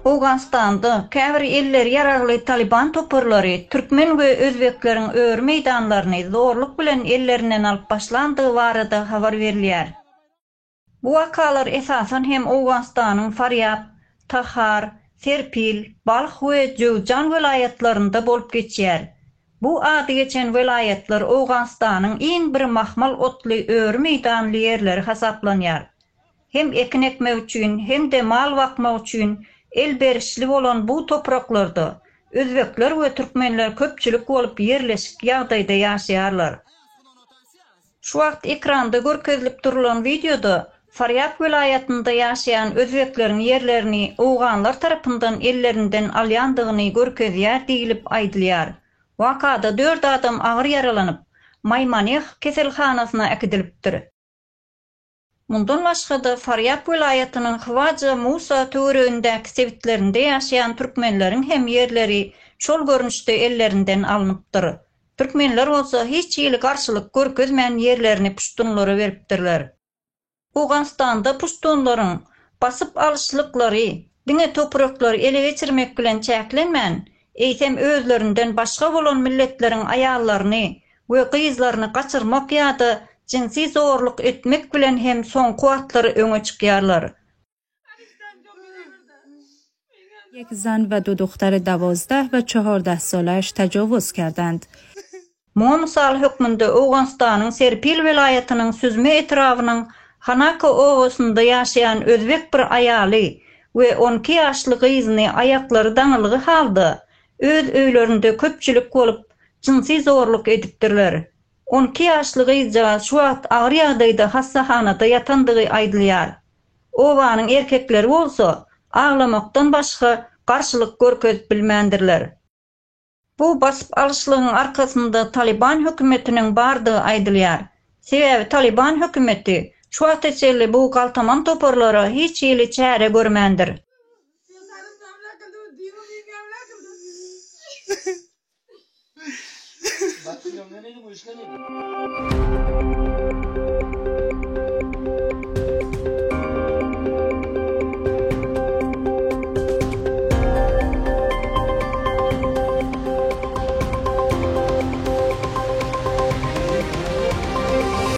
Awganistanda käbir eller yararly Taliban toparlary türkmen we özbekleriň öwür meýdanlaryny zorluk bilen ellerinden alyp başlandygy barada habar berilýär. Bu wakalar esasan hem Awganistanyň Faryab, Tahar, Serpil, Balx we Jowzjan vilayatlarynda bolup geçýär. Bu ady geçen vilayatlar Awganistanyň iň bir mahmal otly öwür meýdanly ýerleri hasaplanýar. Hem ekin ekmek üçin hem de mal bakmak üçin elberişli bolan bu topraklarda özbekler we türkmenler köpçülik bolup yerleşik ýagdaýda ýaşaýarlar. Şu wagt ekranda görkezilip durulan videoda Faryab vilayatynda ýaşaýan özbekleriň yerlerini Awganlar tarapyndan ellerinden alýandygyny görkezýär diýilip aýdylýar. Wakada 4 adam agyr yaralanyp Maymaneh keselhanasyna ekidilipdir. Mundan başga da Faryab vilayatynyň Hwaja Musa töweregindäki sebitlerinde ýaşaýan türkmenleriň hem yerleri şol görnüşde ellerinden alınıpdyr. Türkmenler bolsa hiç ýyly garşylyk görkezmän yerlerini puştunlara beripdirler. Awganistanda puştunlaryň basyp alışlyklary, diňe topraklary ele geçirmek bilen çäklenmän, eýsem özlerinden başga bolan milletleriň aýallaryny we gyzlaryny gaçyrmak ýa-da jinsi zorluk etmek bilen hem son kuwatlary öňe çykýarlar. یک زن و 2 دختر 12 و 14 سالش تجاوز کردند. Moğol hökmünde Awganistanyň Serpil vilayatynyň süzme etrawynyň Hanaka owasynda ýaşaýan özbek bir aýaly we 12 ýaşly gyzyny aýaklary daňylygy halda öz öýlerinde köpçülik bolup jinsi zorluk edipdirler. 12 ýaşly gyzja şu wagt agyr ýagdaýda hastahanada ýatandygy aýdylýar. Owanyň erkekleri bolsa ağlamaktan başga garşylyk görkezip bilmändirler. Bu basyp alışlygyň arkasynda Taliban hökümetiniň bardygy aýdylýar. Sebäbi Taliban hökümeti şu wagt içerli bu galtaman toparlara hiç ýyly çäre görmändir.